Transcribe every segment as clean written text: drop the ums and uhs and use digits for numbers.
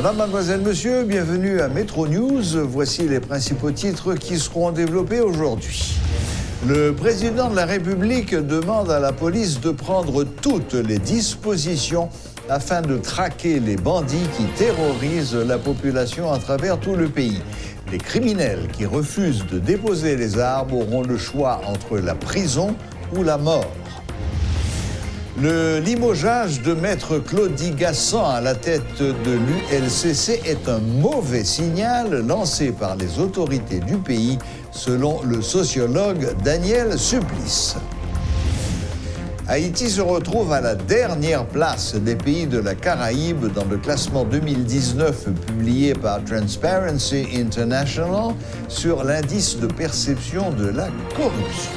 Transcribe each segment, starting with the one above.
Madame, mademoiselle, monsieur, bienvenue à Métro News. Voici les principaux titres qui seront développés aujourd'hui. Le président de la République demande à la police de prendre toutes les dispositions afin de traquer les bandits qui terrorisent la population à travers tout le pays. Les criminels qui refusent de déposer les armes auront le choix entre la prison ou la mort. Le limogeage de maître Claudie Gassan à la tête de l'ULCC est un mauvais signal lancé par les autorités du pays, selon le sociologue Daniel Supplice. Haïti se retrouve à la dernière place des pays de la Caraïbe dans le classement 2019 publié par Transparency International sur l'indice de perception de la corruption.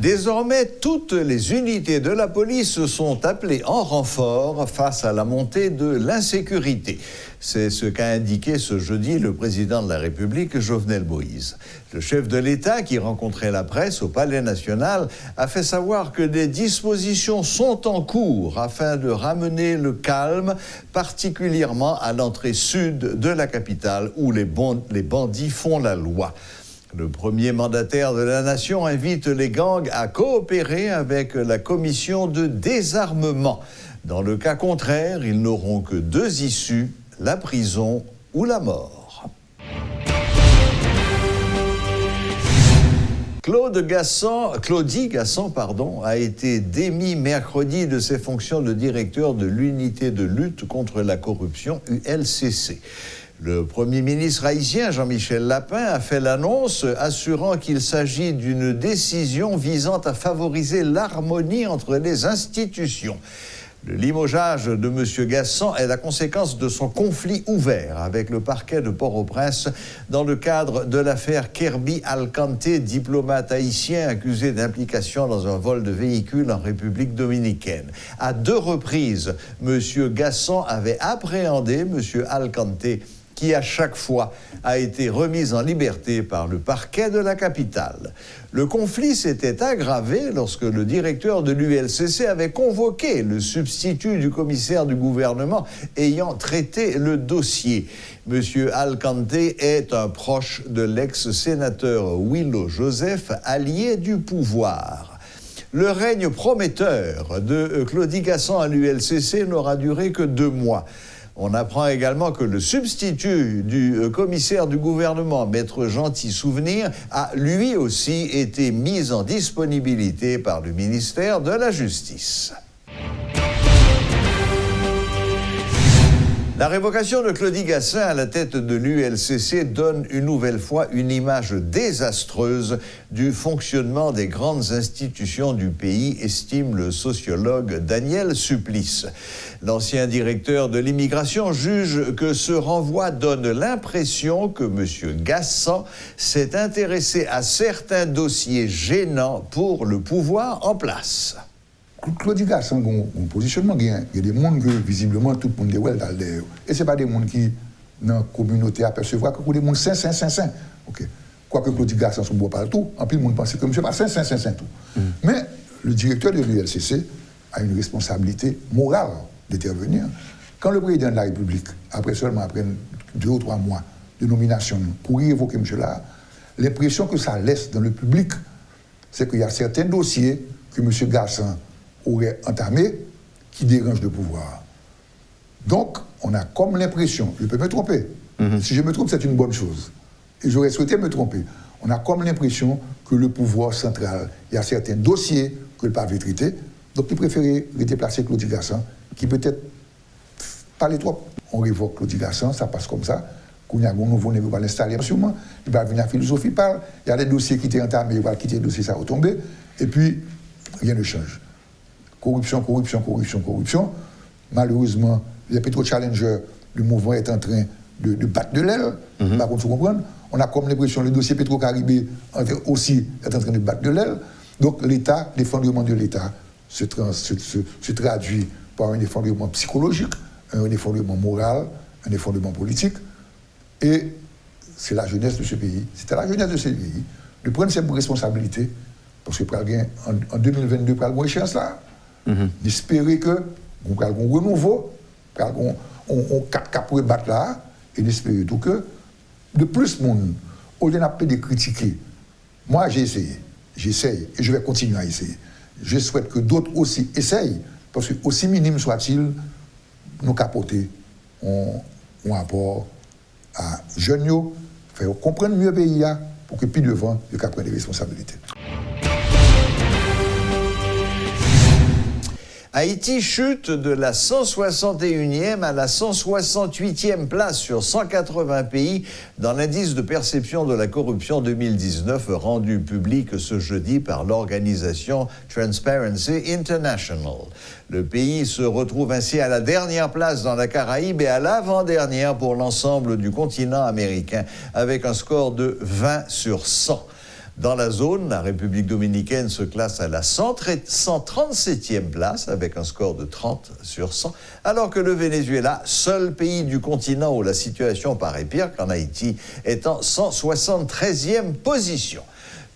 Désormais, toutes les unités de la police sont appelées en renfort face à la montée de l'insécurité. C'est ce qu'a indiqué ce jeudi le président de la République, Jovenel Moïse. Le chef de l'État, qui rencontrait la presse au Palais national, a fait savoir que des dispositions sont en cours afin de ramener le calme, particulièrement à l'entrée sud de la capitale où les bandits font la loi. Le premier mandataire de la nation invite les gangs à coopérer avec la commission de désarmement. Dans le cas contraire, ils n'auront que deux issues, la prison ou la mort. Claudie Gassan, a été démis mercredi de ses fonctions de directeur de l'unité de lutte contre la corruption ULCC. Le Premier ministre haïtien, Jean-Michel Lapin, a fait l'annonce assurant qu'il s'agit d'une décision visant à favoriser l'harmonie entre les institutions. Le limogeage de M. Gassan est la conséquence de son conflit ouvert avec le parquet de Port-au-Prince dans le cadre de l'affaire Kerby Alcante, diplomate haïtien accusé d'implication dans un vol de véhicule en République dominicaine. À deux reprises, M. Gassan avait appréhendé M. Alcante, qui à chaque fois a été remise en liberté par le parquet de la capitale. Le conflit s'était aggravé lorsque le directeur de l'ULCC avait convoqué le substitut du commissaire du gouvernement ayant traité le dossier. Monsieur Alcante est un proche de l'ex-sénateur Willow Joseph, allié du pouvoir. Le règne prometteur de Claudie Gassan à l'ULCC n'aura duré que 2 mois. On apprend également que le substitut du commissaire du gouvernement, Maître Gentil Souvenir, a lui aussi été mis en disponibilité par le ministère de la Justice. La révocation de Claudie Gassan à la tête de l'ULCC donne une nouvelle fois une image désastreuse du fonctionnement des grandes institutions du pays, estime le sociologue Daniel Supplice. L'ancien directeur de l'immigration juge que ce renvoi donne l'impression que M. Gassan s'est intéressé à certains dossiers gênants pour le pouvoir en place. Claudie Gassan, un positionnement, il y a des gens que visiblement tout le monde est well d'ailleurs. Et ce n'est pas des gens qui, dans la communauté, apercevoir que des gens sains. Okay. Quoique Claudie Gassan ne soit pas tout, en plus, le monde pense que M. pas sain tout. Mais le directeur de l'ULCC a une responsabilité morale d'intervenir. Quand le président de la République, après 2 ou 3 mois de nomination, pour y évoquer M. là, l'impression que ça laisse dans le public, c'est qu'il y a certains dossiers que M. Gassan aurait entamé qui dérange le pouvoir. Donc, on a comme l'impression, je peux me tromper, si je me trompe, c'est une bonne chose, et j'aurais souhaité me tromper, on a comme l'impression que le pouvoir central, il y a certains dossiers que le pas veut traiter, donc il préférait déplacer Claudie Gassan, qui peut-être parler trop. On révoque Claudie Gassan, ça passe comme ça, qu'on a un nouveau niveau à l'installer, sûrement, il va venir à la philosophie, il y a des dossiers qui étaient entamés, il va quitter le dossier, ça va retomber, et puis, rien ne change. Corruption. Malheureusement, les pétro-challengers, le mouvement est en train de battre de l'aile. Par contre, il faut comprendre, on a comme l'impression que le dossier Petro-Caribé aussi est en train de battre de l'aile. Donc l'État, l'effondrement de l'État se traduit par un effondrement psychologique, un effondrement moral, un effondrement politique. Et c'est la jeunesse de ce pays, c'est à la jeunesse de ce pays de prendre ses responsabilités Parce que en 2022, pour avoir une chance là, d'espérer que on va renouveau, on capable battre là, et d'espérer tout que de plus monde, au lieu de critiquer, moi j'essaye, et je vais continuer à essayer. Je souhaite que d'autres aussi essayent, parce que aussi minime soit-il, nous capoter, on apporte à jeunes, faire comprendre mieux le pays, pour que plus devant, ils prennent des responsabilités. Haïti chute de la 161e à la 168e place sur 180 pays dans l'indice de perception de la corruption 2019 rendu public ce jeudi par l'organisation Transparency International. Le pays se retrouve ainsi à la dernière place dans la Caraïbe et à l'avant-dernière pour l'ensemble du continent américain avec un score de 20 sur 100. Dans la zone, la République dominicaine se classe à la 137e place avec un score de 30 sur 100, alors que le Venezuela, seul pays du continent où la situation paraît pire qu'en Haïti, est en 173e position.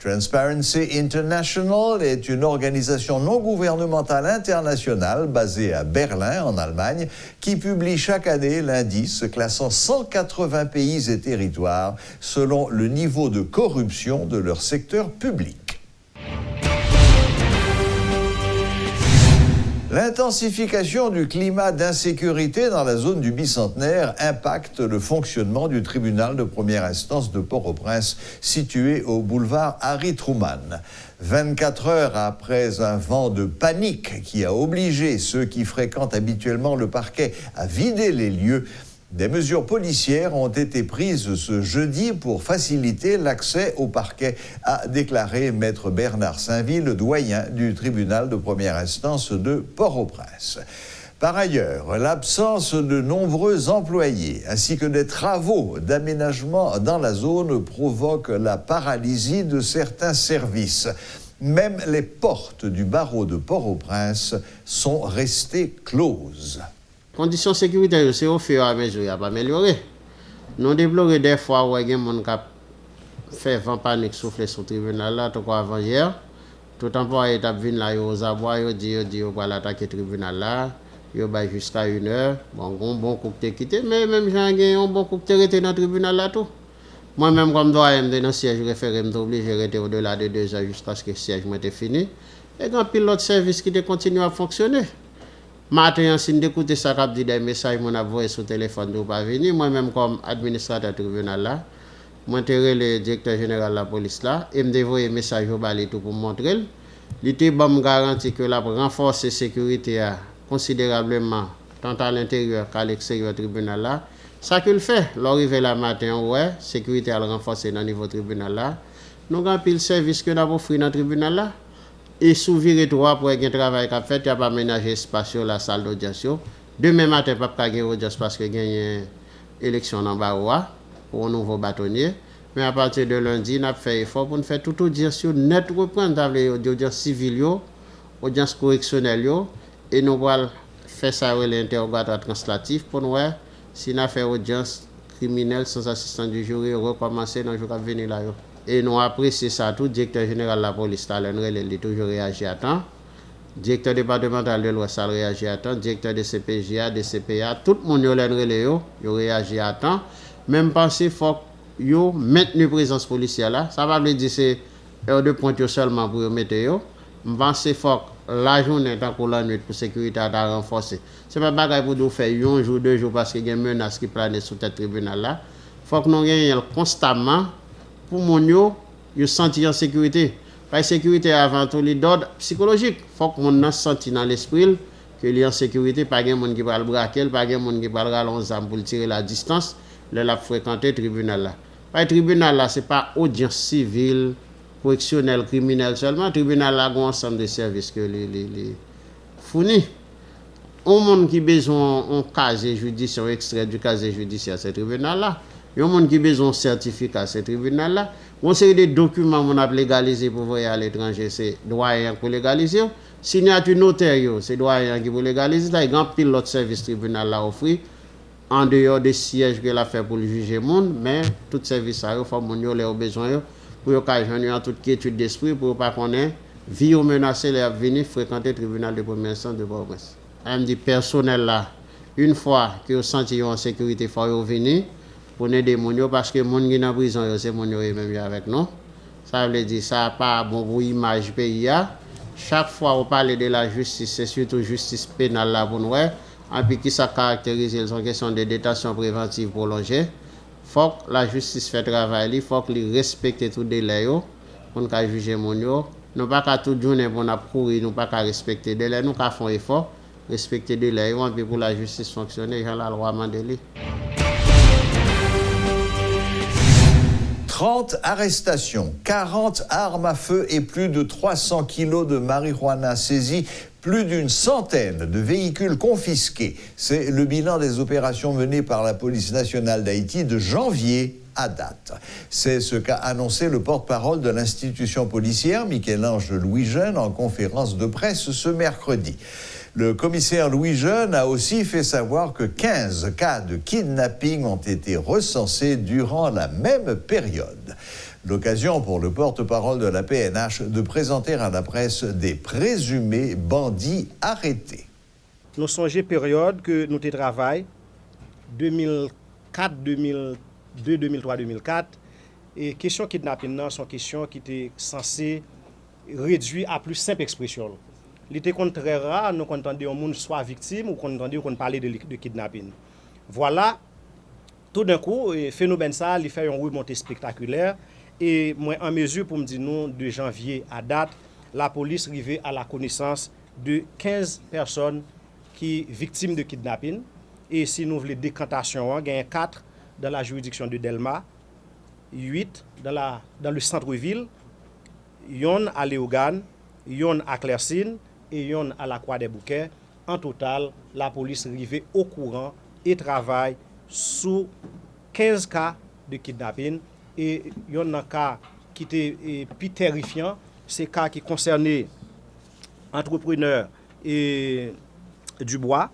Transparency International est une organisation non gouvernementale internationale basée à Berlin, en Allemagne, qui publie chaque année l'indice classant 180 pays et territoires selon le niveau de corruption de leur secteur public. L'intensification du climat d'insécurité dans la zone du bicentenaire impacte le fonctionnement du tribunal de première instance de Port-au-Prince, situé au boulevard Harry Truman. 24 heures après un vent de panique qui a obligé ceux qui fréquentent habituellement le parquet à vider les lieux, des mesures policières ont été prises ce jeudi pour faciliter l'accès au parquet, a déclaré Maître Bernard Saint-Ville, doyen du tribunal de première instance de Port-au-Prince. Par ailleurs, l'absence de nombreux employés ainsi que des travaux d'aménagement dans la zone provoque la paralysie de certains services. Même les portes du barreau de Port-au-Prince sont restées closes. Conditions sécuritaires, c'est au fur et à mesure, il n'y a pas amélioré. Nous déplorons des fois où il y a des gens qui fait vent panique souffler sur le tribunal là, tout avant hier. Tout employé est venu là, aux abois, il dit qu'il va attaquer le tribunal là, il va jusqu'à 1h. Bon coup de quitté, mais même j'ai un bon coup de été dans le tribunal là tout. Moi-même, comme doyen dans le siège référé, je suis obligé de rester au-delà de 2 heures jusqu'à ce que le siège soit fini. Et quand pile l'autre service qui continue à fonctionner. Matin, si d'écouter ça, cap dit des messages, mon envoyé sur téléphone pour pas venir. Moi-même, comme administrateur tribunal là, moi le directeur général de la police là, et me dévoyer message au balai tout pour montrer. Il était bon me garantit que la renforcer sécurité considérablement tant à l'intérieur qu'à l'extérieur tribunal là. Ça qu'il fait, l'arrivée là matin, ouais, sécurité à renforcer dans le niveau tribunal là. Nous avons pile service que nous avons offert dans le tribunal là. Et sous virer toi pour un travail qu'a fait, il n'y a pas aménagé espace la salle d'audience. Demain matin, pas de audience parce que il y a une élection dans Baroua pour un nouveau bâtonnier. Mais à partir de lundi, nous avons fait effort pour nous faire toute audience net reprendre l'audience civile, l'audience correctionnelle, et nous allons faire ça avec l'interrogatoire translatif pour nous voir si nous avons fait audience criminelle sans assistant du jury, recommencer dans le jour à venir là. Et nous apprécions ça tout. Directeur général de la police, il a toujours réagi à temps. Directeur départemental de l'Ouest a réagi à temps. Directeur de CPJA, de CPA, tout le monde a réagi à temps. Même pensé, il faut maintenir la présence policière là. Ça va dire que c'est heure de pointe seulement pour mettre. Je pense qu'il faut la journée tant que la nuit pour la sécurité à renforcer. Ce n'est pas bagaille pour nous faire un jour, 2 jours parce qu'il y a une menace qui plane sur ce tribunal là. Il faut que nous ayons constamment pour mon yo sentir en sécurité. Pas sécurité avant tout les d'ordre psychologique. Faut que mon senti dans l'esprit que il est en sécurité, pas de monde qui va le braquer, pas de monde qui va le rallonger pour tirer la distance, la fréquenter tribunal là. Pas tribunal là, c'est pas audience civile, correctionnelle, criminelle seulement, tribunal là a un ensemble de services que les fournit. Un monde qui besoin un casier judiciaire, extrait du casier judiciaire, c'est tribunal là. Il y a des gens qui ont besoin d'un certificat, ce tribunal-là. On sait des documents qu'on a légalisés pour voyager à l'étranger, c'est doyen pour légaliser. Signature notaire, c'est doyen qui pour légaliser. Il y a un grand pilote service tribunal là offert en dehors des sièges qu'il a fait pour le juger le monde, mais tout service, il faut que les gens aient besoin pour qu'ils aient toute quiétude d'esprit pour ne pas connaître vie ou menacée, il a venu fréquenter le tribunal de première instance de Port-au-Prince. Elle me dit, personnel là, une fois que vous sentez en sécurité, il faut venir pour aider les gens parce que les gens qui sont en prison, c'est les gens même avec nous. Ça veut dire ça n'a pas bon pour l'image du pays. Chaque fois qu'on parle de la justice, c'est surtout justice pénale là pour nous. Et puis qui ça caractérise, ils ont question de détention préventive prolongée. Il faut que la justice fait travail, il faut qu'ils respectent tout délai pour nous juger les gens. Nous ne pouvons pas tout journée pour nous courir, nous ne pouvons pas respecter les délais, nous faisons effort, respecter les délais, et puis pour la justice fonctionner, Jean la loi Mandeli. 30 arrestations, 40 armes à feu et plus de 300 kilos de marijuana saisis, plus d'une centaine de véhicules confisqués. C'est le bilan des opérations menées par la police nationale d'Haïti de janvier à date. C'est ce qu'a annoncé le porte-parole de l'institution policière, Michel-Ange Louis-Jeune, en conférence de presse ce mercredi. Le commissaire Louis-Jeune a aussi fait savoir que 15 cas de kidnapping ont été recensés durant la même période. L'occasion pour le porte-parole de la PNH de présenter à la presse des présumés bandits arrêtés. Nous songeons période que nous travaillons 2004, 2002, 2003, 2004 et question kidnapping sont questions qui étaient censées réduire à plus simple expression. Il était très rare, nous entendons un monde soit victime ou qu'on parlait de kidnapping. Voilà, tout d'un coup, le phénomène ça, il fait une remontée spectaculaire. Et moi, en mesure pour me dire, nous, de janvier à date, la police arrivait à la connaissance de 15 personnes qui sont victimes de kidnapping. Et si nous voulons décantation, il y a 4 dans la juridiction de Delma, 8 dans le centre-ville, yon à Léogane, yon à Clercine, et yon à la Croix des Bouquets. En total, la police arrivait au courant et travaille sous 15 cas de kidnapping. Et yon un cas qui était plus terrifiant, c'est cas qui concernait entrepreneur et Dubois,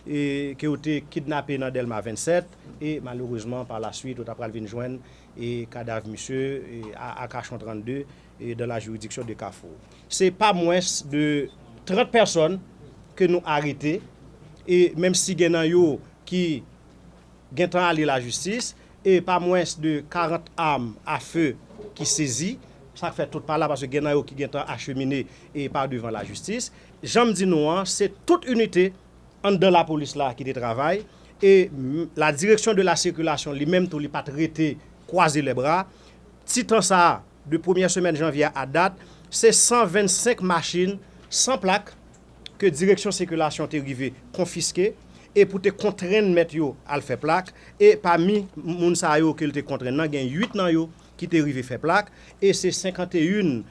et qui ont été kidnappés dans Delma 27. Et malheureusement, par la suite, on a pris joindre et cadavre monsieur à Cachon 32 et dans la juridiction de Carrefour. C'est pas moins de 30 personnes que nous arrêtons. Et même si il y a qui ont allé à la justice, et pas moins de 40 armes à feu qui saisies, ça fait tout par là parce que il y a qui ont acheminé et pas devant la justice. J'aime dire non, c'est toute unité dans la police là qui travaille et la direction de la circulation lui-même tout lui pas traité croiser les bras. Titan ça de première semaine janvier à date, c'est 125 machines sans plaque que direction circulation est arrivée confisquer et pour te contraindre mettre yo à faire plaque et parmi moun sa yo que te contraindre il y a 8 nan yo qui te arrivé faire plaque et c'est 51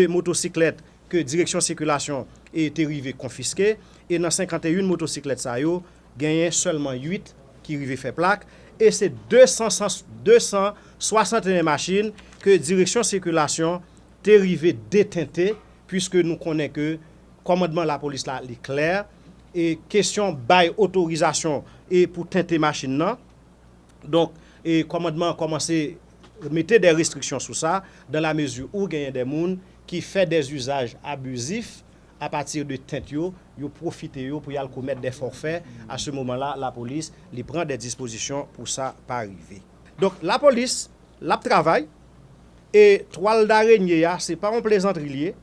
motocyclettes que direction circulation est arrivé confisquer et dans 51 motocyclettes ça yo gagné seulement 8 qui arrivé faire plaque et c'est 261 machines que direction circulation est arrivé détenter puisque nous connaissons que commandement la police là est clair et question bail autorisation et pour tenter machine là. Donc et commandement commencer mettre des restrictions sur ça dans la mesure où il y a des gens qui fait des usages abusifs à partir de tente yo profiter pour y aller commettre des forfaits. À ce moment-là la police lui prend des dispositions pour ça pas arriver. Donc la police la travaille et toile d'araignée c'est pas un plaisanterie lié.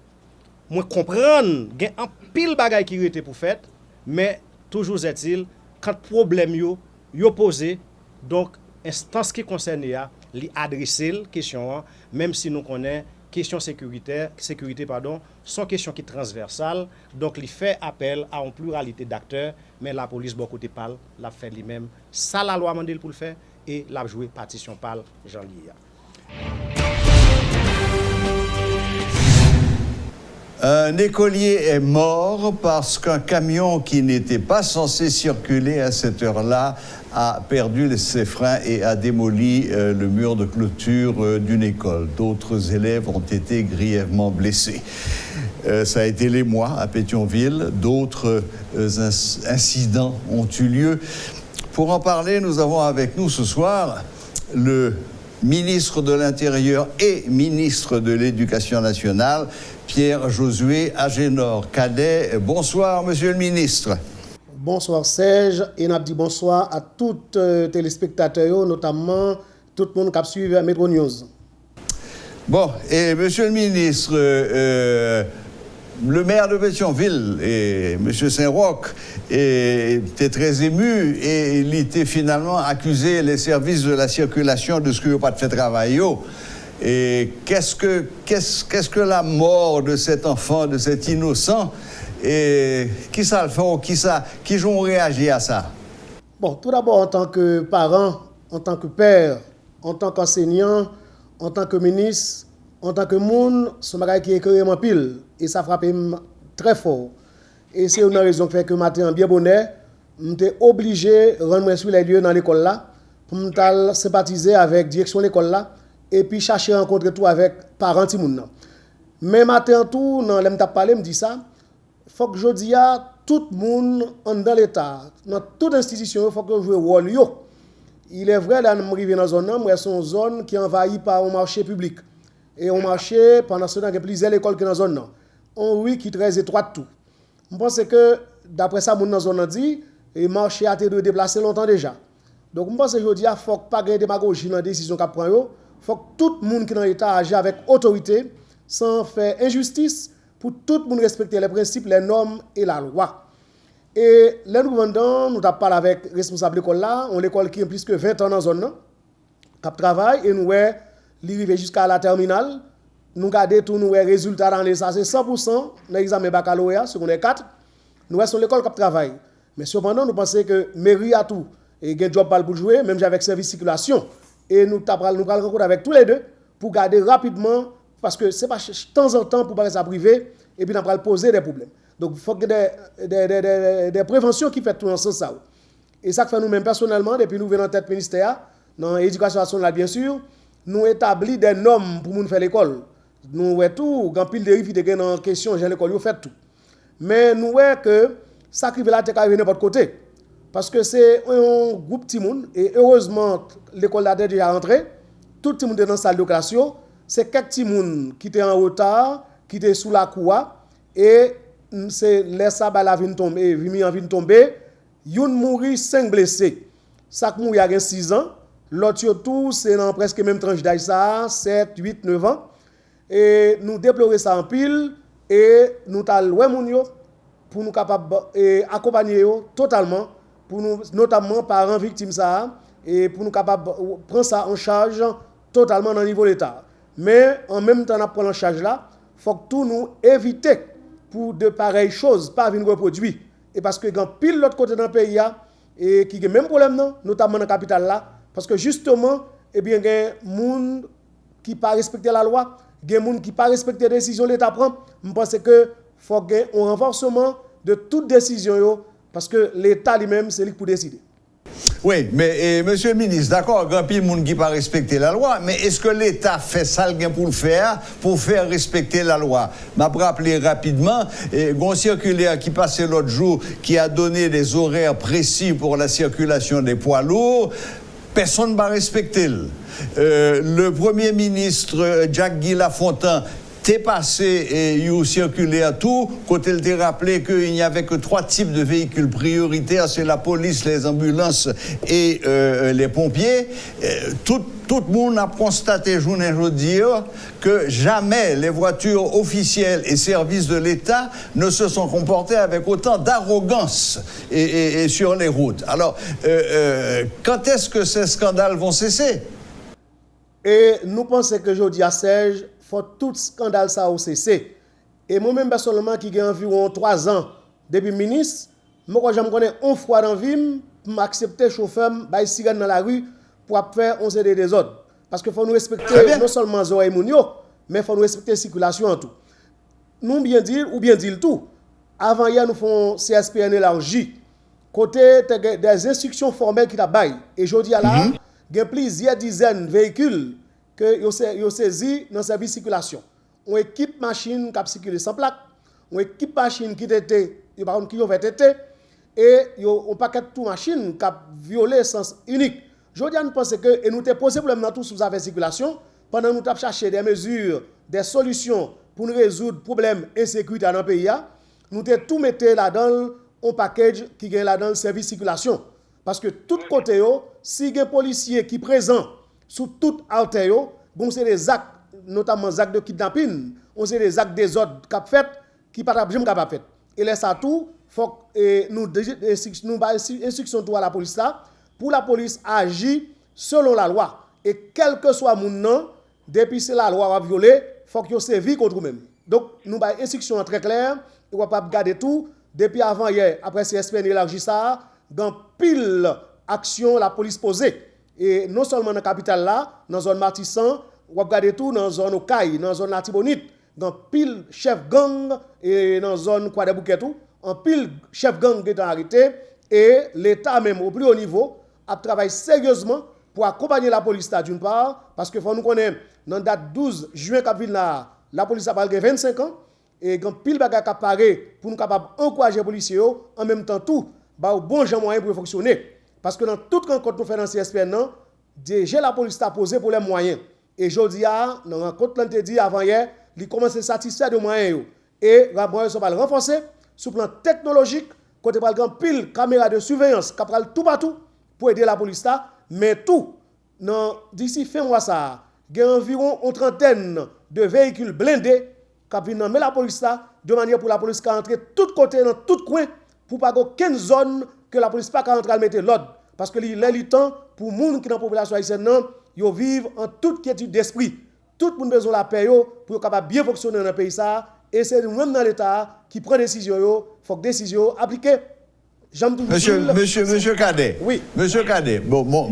Moi comprendre il y a un pile bagay qui était pour faire. Mais toujours est-il, quand problème yo posé, donc instance qui concerne li adresser la question, même si nous connaissons question sécurité sont questions qui transversales, donc il fait appel à une pluralité d'acteurs, mais la police bon côté parle, l'a fait lui-même, ça la loi mandel pour le faire et l'a joué partition parle Jean Lia. Un écolier est mort parce qu'un camion qui n'était pas censé circuler à cette heure-là a perdu ses freins et a démoli le mur de clôture d'une école. D'autres élèves ont été grièvement blessés. Ça a été l'émoi à Pétionville. D'autres incidents ont eu lieu. Pour en parler, nous avons avec nous ce soir le ministre de l'Intérieur et ministre de l'Éducation nationale, Pierre-Josué Agénor Cadet. Bonsoir, monsieur le ministre. Bonsoir Serge, et nous dit bonsoir à tous les téléspectateurs, notamment tout le monde qui a suivi Metro News. Bon, et monsieur le ministre, le maire de Pétionville, et M. Saint-Roch, était très ému et il était finalement accusé les services de la circulation de ce qu'il n'a pas fait travail. Et qu'est-ce que la mort de cet enfant, de cet innocent, et qui ça le fait, qui ont réagi à ça? Bon, tout d'abord, en tant que parent, en tant que père, en tant qu'enseignant, en tant que ministre, en tant que monde, ce bagage qui est carrément pile. Et ça frappe très fort. Et c'est une raison qui fait que matin, en bien bonnet, j'étais obligé de rendre sur les lieux dans l'école là, pour me sympathiser avec la direction de l'école là, et puis chercher à rencontrer tout avec parents de moun. Mais matin, tout, dans l'aime parler, me dit ça, il faut que je dise à tout le monde dans l'État, dans toute institution, il faut que je joue le rôle. Il est vrai, là, nous arrivons dans une zone, c'est une zone qui est envahie par un marché public. Et on marché, pendant ce temps, il y a plusieurs écoles qui sont dans la zone. On rue qui est très étroite tout. Je pense que, d'après ça, mon dans zone dit, le marché a été déplacé longtemps déjà. Donc, je pense que je dis, il ne faut pas gagner démagogie dans la décision qu'on prend. Il faut que tout le monde qui est dans l'État agisse avec autorité, sans faire injustice, pour tout le monde respecter les principes, les normes et la loi. Et les gouvernants, nous avons parlé avec le responsable de l'école là, on l'école qui a plus que 20 ans dans la zone, qui travaille, et nous arrivé jusqu'à la terminale, nous regardons tous nos résultats dans les ça, c'est 100% dans l'examen baccalauréat, secondaire 4, nous sommes l'école qui travaille. Mais cependant, nous pensons que mairie a tout, et il y a un job pour jouer, même avec service de circulation. Et nous allons rencontrer avec tous les deux pour garder rapidement, parce que ce n'est pas de temps en temps pour parler ça privé, et puis nous allons poser des problèmes. Donc il faut que des préventions qui font tout dans ce sens. Et ça fait nous-mêmes personnellement, depuis nous venons en tête ministère, dans l'éducation nationale bien sûr, nous établissons des normes pour nous faire l'école. Nous voyons tout, quand pile de rives qui dans la question, j'ai l'école, nous fait tout. Mais nous voyons que ça qui veut là, c'est n'importe côté. Parce que c'est un groupe de monde, et heureusement, l'école a déjà rentré, tout le monde est dans la salle de classe, c'est quelques petits monde qui étaient en retard, qui étaient sous la cour, et c'est les sables la vie tomber, vimi en vie tomber, yon mouri 5 blessés. Ça qui mouri a 6 ans, l'autre tout c'est dans presque même tranche d'âge ça, 7, 8, 9 ans. Et nous déplorons ça en pile et nous t'allouons moun yo pour nous capable accompagner yo totalement pour nous notamment parents victimes ça et pour nous capable prendre ça en charge totalement dans le niveau de l'État. Mais en même temps on prend en charge là, faut que tout nous éviter pour de pareilles choses pas venir reproduire et parce que quand pile l'autre côté dans le pays et qui a même problème non, notamment dans la capitale là parce que justement eh bien des monde qui pas respecter la loi, des monde qui pas respecter les décisions de l'État prend. Je pense que faut un renforcement de toute décision parce que l'État lui-même c'est lui pour décider. Oui, mais monsieur le ministre, d'accord, il y a plein de monde qui pas respecter la loi, mais est-ce que l'État fait ça pour le faire, pour faire respecter la loi? Je vais rappeler rapidement, un circulaire qui passait l'autre jour, qui a donné des horaires précis pour la circulation des poids lourds. Personne ne va respecter. Le Premier ministre Jacques-Guy Lafontaine t'est passé et il circulé à tout, côté il t'a rappelé qu'il n'y avait que 3 types de véhicules prioritaires, c'est la police, les ambulances et les pompiers. Tout le monde a constaté, journée aujourd'hui, que jamais les voitures officielles et services de l'État ne se sont comportés avec autant d'arrogance et sur les routes. Alors, quand est-ce que ces scandales vont cesser? Et nous pensons que aujourd'hui à Serge, faut tout scandale ça au cesser. Et moi-même personnellement qui ai environ 3 ans depuis ministre, moi je me connais un fois dans vie pour m'accepter chauffeur bail cigane dans la rue pour faire 11 des autres parce que faut nous respecter non seulement zoé moun yo, mais faut nous respecter la circulation en tout. Nous bien dire ou bien dire tout. Avant hier nous font CSPN élargi côté des instructions formelles qui t'a bail et aujourd'hui là, il y a plusieurs dizaines de véhicules que yo saisi dans service de circulation. On équipe machine qui circuler sans plaque, on équipe machine qui était par contre qui ont été et on paquet tout machine qui a violé sens unique. Je dis, nous pensons que, et nous avons posé problème dans tout sous affaire circulation, pendant que nous avons cherché des mesures, des solutions pour nous résoudre le problème d'insécurité dans le pays, nous avons tout mis là-dedans, un package qui est là-dedans le service circulation. Parce que tout côté, si il y a un policier qui est présent sous toute halte, bon, c'est des actes, notamment des actes de kidnapping, c'est des actes des ordres qui sont faits, qui ne sont pas capables de faire. Et là, ça tout, il faut que nous instruction à la police là, pour la police agir selon la loi. Et quel que soit mon nom, depuis que la loi va violer, il faut que vous sévir contre vous-même. Donc, nous avons instruction très claire, on ne va pas garder tout. Depuis avant hier, après CSPN élargi ça, dans pile action, la police posée. Et non seulement dans la capitale là, dans la zone Martissan, on va garder tout dans la zone Okaï, dans la zone Latibonite, dans pile chef gang et dans la zone Kouadebouké tout, en pile chef gang qui est arrêté et l'État même au plus haut niveau a travaillé sérieusement pour accompagner la police là d'une part, parce que faut nous connaître, dans la date 12 juin, la police a parlé 25 ans, et quand pile bagage qui apparaît pour nous capables d'encourager les policiers, en même temps tout, bah bon gens moyens pour fonctionner. Parce que dans toute rencontre nous faisons dans CSPN, déjà la police a posé pour les moyens. Et je dis, dans la rencontre que dit avant hier, il commence à satisfaire de moyens. Et les moyens sont renforcés sur le plan technologique, côté par exemple pile caméra de surveillance, qui prend tout partout pour aider la police là, mais tout, d'ici fin mois ça, il y a environ une trentaine de véhicules blindés qui viennent dans la police là, de manière pour la police qui entre tout côté, dans tout coin, pour pas aucune zone que la police pas rentrer à mettre l'ordre. Parce que il est temps pour les gens qui sont dans la population haïtienne, ils vivent en toute quiétude d'esprit. Tout le monde a besoin de la paix pour être capable de bien fonctionner dans le pays. Et c'est nous-mêmes dans l'État qui prend des décisions. Il faut que les décisions appliquées. Monsieur Cadet, oui. Monsieur Cadet, bon,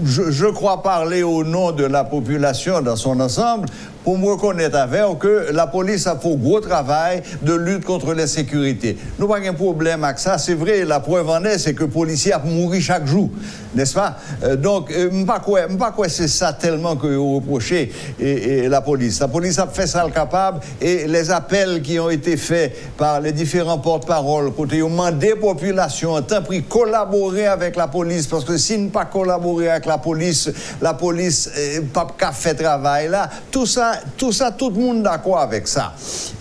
je crois parler au nom de la population dans son ensemble pour me reconnaître avec que la police a fait un gros travail de lutte contre l'insécurité. Nous n'avons pas de problème avec ça. C'est vrai, la preuve en est, c'est que les policiers mourent chaque jour, n'est-ce pas? Donc, je ne sais pas quoi c'est ça tellement que vous reprochez et la police. La police a fait ça le capable et les appels qui ont été faits par les différents porte-paroles, côté ils ont demandé population en temps pris collaborer avec la police parce que s'ils n'ont pas collaboré avec la police pas qu'à faire travail là. Tout ça, tout le monde d'accord avec ça.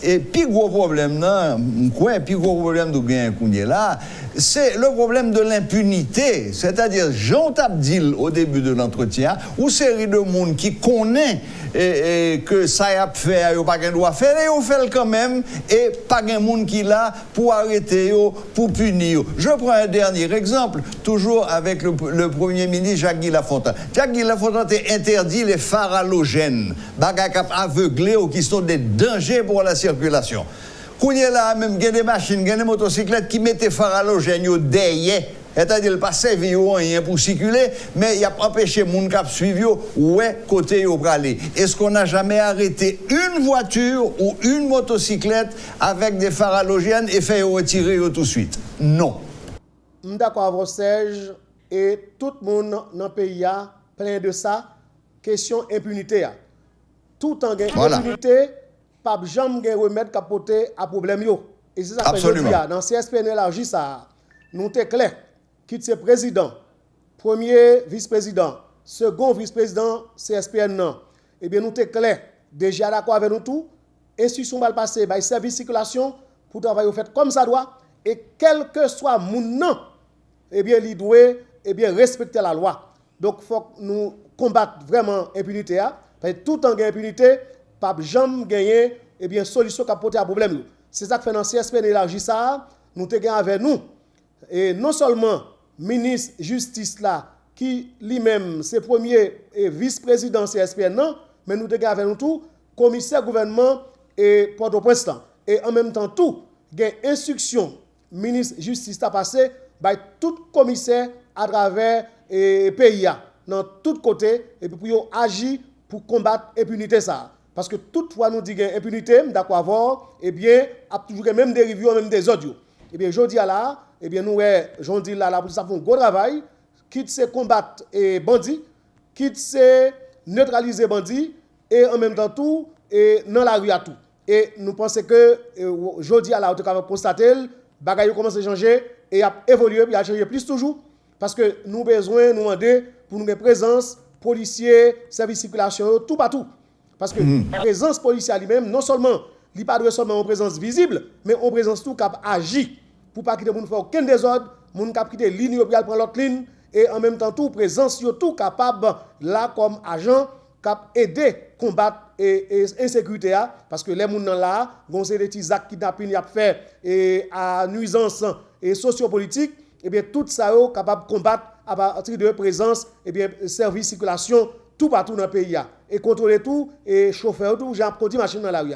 Et puis gros problème là, c'est le problème de l'impunité. C'est-à-dire, Jean Tabdil au début de l'entretien, ou série de monde qui connaît que ça a fait, il pas qu'un doit faire, et on fait quand même, et pas qu'un monde qui là pour arrêter, pour punir. Je prends un dernier exemple, toujours avec le Premier ministre Jacques-Guy Lafontaine. Jacques-Guy Lafontaine a interdit les phares halogènes, bagages aveuglés ou qui sont des dangers pour la circulation. Quand il y a là, même des machines, des motocyclettes qui mettent des phares halogènes derrière, c'est-à-dire pas servi rien pour circuler, mais il a empêché les gens qui suivent où est côté pour aller. Est-ce qu'on n'a jamais arrêté une voiture ou une motocyclette avec des phares halogènes et fait retirer tout de suite? Non. Je suis d'accord avec vous, Serge, et tout le monde dans le pays a plein de ça. Question impunité. Tout en gain impunité, pas jamais remettre capoter à problème yo. Et c'est ça que je dis dans CSPN élargi ça. Nous sommes clairs. Quitte ce président, premier vice-président, second vice-président CSPN non. Eh bien nous sommes clairs. Déjà d'accord avec nous tout. Institution va passer by service circulation pour travailler fait comme ça doit et quel que soit mon nom, eh bien il doit respecter la loi. Donc faut que nous combattre vraiment l'impunité. Tout en impunité, pas jamais gagner solution qui apporter à problème. C'est ça que fait dans CSPN élargi ça, nous te gagnons avec nous. Et non seulement ministre justice là qui lui-même c'est premier et vice-président CSPN non, mais nous te gagnons avec nous tout commissaire gouvernement et Port-au-Prince. Et en même temps tout, gain instruction ministre justice a passé by tout commissaire à travers pays dans tout côté et puis pour agir pour combattre l'impunité ça. Parce que toutefois nous dit qu'il y a impunité, d'accord avoir, eh bien, a toujours même des reviews, même des audios. Eh bien, je dis là, eh bien, nous, j'en dis là, la police a fait un gros travail, quitte se combattre et bandits, quitte se neutraliser bandits, et en même temps tout, et dans la rue à tout. Et nous pensons que, je dis là, on a constaté, les bagages commencent à changer, et a évolué, puis a changé plus toujours, Parce que nous besoin nous demander pour nous une présence policier, service circulation, tout partout. Parce que la présence policière lui-même, non seulement, il pas seulement une présence visible, mais une présence tout cap agit pour pas quitter moun faire aucun désordre, moun cap quitter ligne pour prendre l'autre ligne et en même temps tout présence tout capable là comme agent cap aider combattre et insécurité parce que les moun là gon c'est des petits actes kidnapping y a fait et à nuisance et sociopolitique et bien tout ça est capable combattre à partir de présence et bien service circulation tout partout dans le pays et contrôler tout et chauffeur tout j'ai conduit machine dans la rue.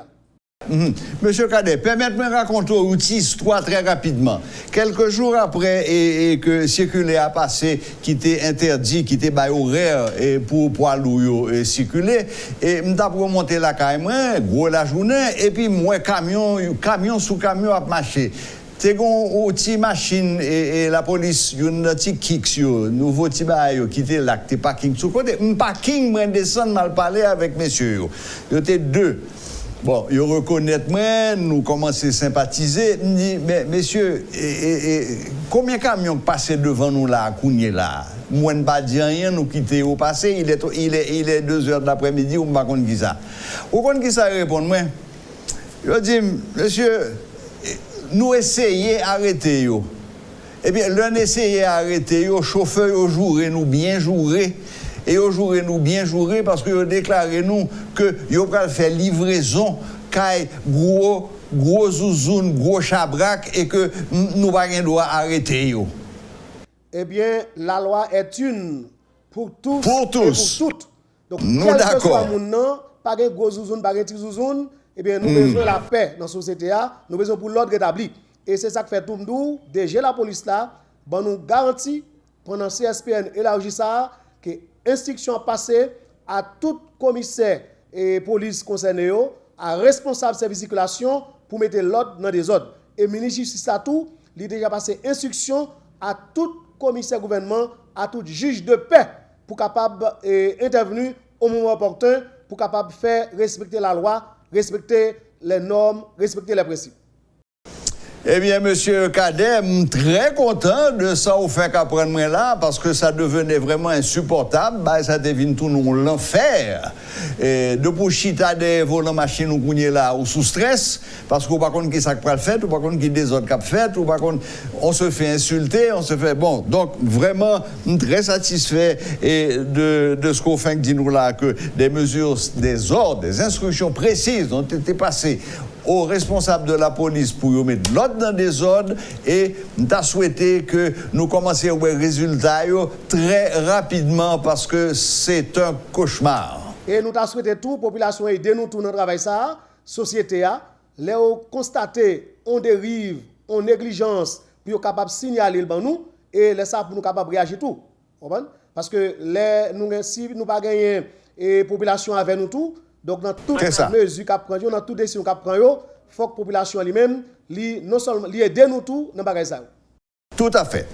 Monsieur Cadet, permettez-moi de raconter une petite histoire très rapidement. Quelques jours après et que circuler a passé, qui était interdit, qui était horaire pour poids lourds circuler, et m'ta pour monter la caille, gros la journée, et puis moi camion sous camion a marché. C'est une petite machine et la police, une petite kick, nouveau petit bail qui était là, qui parking sous côté. Parking, moi descendre mal parler avec messieurs. Il y était deux. Bon, ils reconnaissent moi, nous commençons à sympathiser. Je dis, mais messieurs, combien de camions passaient devant nous là, Kounye là? Moi, je ne pas dire rien, nous quitter au passé, il est 2 heures de l'après-midi, ou je ne sais pas qui ça. Ou qui ça répond moi? Je dis, monsieur, nous essayons d'arrêter. Eh bien, l'on essaye d'arrêter, chauffeur, au jour, et nous bien jouer. Et aujourd'hui, nous bien jouer parce que vous déclarez nous que vous allez faire livraison, gros zouzoun, gros chabrak et que nous ne doit arrêter. Eh bien, la loi est une pour tous. Pour tous. Et pour toutes. Donc, nous quel d'accord. que soit mon nom, pas de gros zouzoun, pas de petit zouzoun, eh bien, nous besoin la paix dans la société, nous besoin pour l'ordre établi. Et c'est ça que fait tout le monde. Déjà, la police là, bon, nous garantit pendant CSPN élargi ça que instruction passée à tout commissaire et police concerné, à responsable service circulation pour mettre l'ordre dans des ordres. Et le ministre de Justice a tout, il a déjà passé instruction à tout commissaire gouvernement, à tout juge de paix pour capable intervenir au moment opportun, pour capable faire respecter la loi, respecter les normes, respecter les principes. Eh bien, monsieur Cadet, je suis très content de ça au fait qu'après moi là, parce que ça devenait vraiment insupportable, ça devient tout nous l'enfer. Et depuis chita des volants machines ou qu'on là, ou sous stress, parce qu'on ne sait pas qui ça le fait, ou pas qui des autres qui fait, ou pas on se fait insulter, on se fait bon. Donc vraiment, je suis très satisfait de ce qu'on fait dit nous là, que des mesures, des ordres, des instructions précises ont été passées aux responsables de la police pour mettre l'ordre dans des ordres et nous avons souhaité que nous commencions à voir les résultats très rapidement parce que c'est un cauchemar. Et nous avons souhaité tout, population aider nous tout dans le travail ça, société les constater on dérive, on négligence pour capable signaler le nous et les ça pour nous capable réagir tout. Parce que si nous pas gagner et population avec nous tout. Donc, dans toutes les mesures qu'on prend, dans toutes les décisions qu'on prend, il faut que la population elle-même, non seulement aide nous tout dans le bagage. Tout à fait.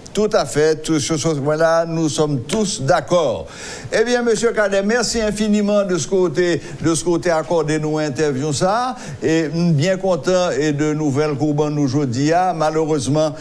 Tout ce moment-là, nous sommes tous d'accord. Eh bien, monsieur Cadet, merci infiniment de ce côté accordé nous interview ça. Et bien content et de nouvelles courbannes aujourd'hui. Malheureusement,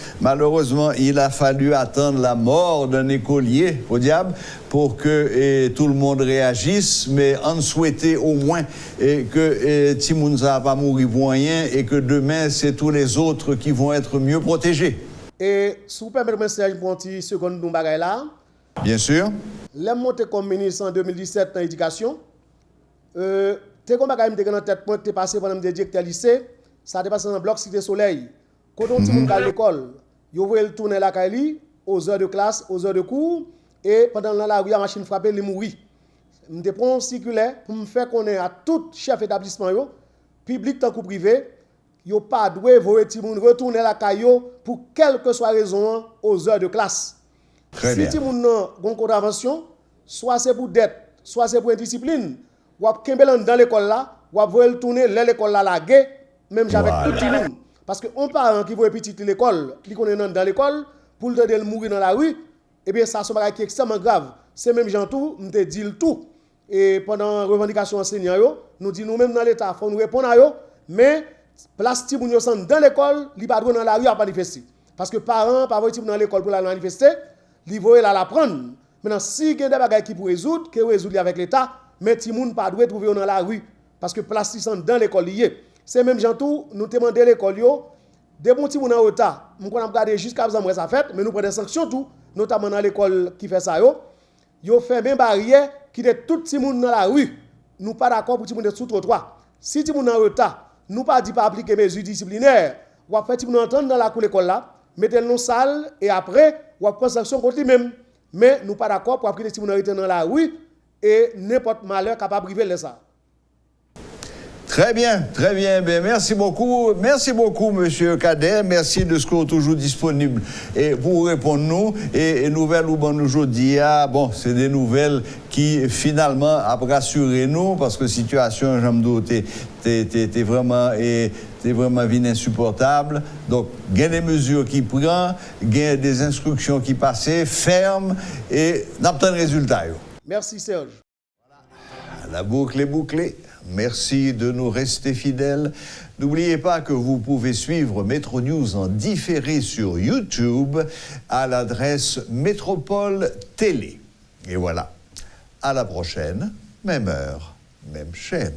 il a fallu attendre la mort d'un écolier, au diable, pour que tout le monde réagisse, mais on souhaitait au moins que Timounza va mourir pour rien et que demain, c'est tous les autres qui vont être mieux protégés. Et si vous permettez pour un petit seconde nous bagaille là. Bien sûr. Les monté comme ministre en 2017 dans l'éducation. T'es comme bagaille me dans tête point t'es passé pendant des directeur lycée, ça t'est passé dans bloc Cité Soleil. Quand on dit à l'école, yo voyez le tourner la caille aux heures de classe, aux heures de cours et pendant la rue la machine frappée il mourir. Me prend circulaire pour me faire connaître à tout chef établissement yo, public tant que privé. Yo pas doué voyer ti moun retourner la caillou pour quelle que soit raison aux heures de classe. Si ti moun nan gon contravention, soit c'est pour dette, soit c'est pour indiscipline, ou ap kembel dans l'école là, ou ap voyer tourner l'école là la gué, même avec tout ti moun. Parce que on parent qui voit petit l'école, qui connaît dans l'école pour le mourir dans la rue, et bien ça c'est bagay qui est extrêmement grave. C'est même gens tout, m'te dit le tout. Et pendant revendication enseignant yo, nous dit nous même dans l'état faut nous répondre à yo, mais place ti moun yo san dans l'école, li pa droit dans la rue à manifester. Parce que parents pas voyer ti dans l'école pour aller manifester, li voye la prendre. Maintenant, si il y a des bagages qui pour résoudre, que résoudre avec l'État, mais ti moun pas doit trouver dans la rue. Parce que place sont dans l'école lié. C'est même jantou, nous demandons l'école yo, des bons ti moun en retard. Nous avons regardé jusqu'à présent ça fait, mais nous prenons des sanctions tout, notamment dans l'école qui fait ça yo fait même barrière qui de tout ti moun dans la rue. Nous pas d'accord pour ti moun sous trottoir. Si ti moun en retard, nous pas dit pas appliquer mesures disciplinaires, ou fait ti moun entendre dans la cour l'école là, mettez le salle et après ou prendre sanction contre lui-même. Mais nous pas d'accord pour appliquer ti moun en dans la rue et n'importe malheur capable priver de ça. Très bien, très bien. Ben, merci beaucoup, Monsieur Cadet. Merci de ce qu'on est toujours disponible et pour répondre nous. Et nouvelles ou bon aujourd'hui, bon, c'est des nouvelles qui finalement a rassuré nous parce que situation, j'aime dire, t'es vraiment insupportable. Donc, il y a des mesures qui prend, il y a des instructions qui passent, fermes et n'obtient résultat. Merci Serge. La boucle est bouclée. Merci de nous rester fidèles. N'oubliez pas que vous pouvez suivre Métro News en différé sur YouTube à l'adresse Métropole Télé. Et voilà, à la prochaine, même heure, même chaîne.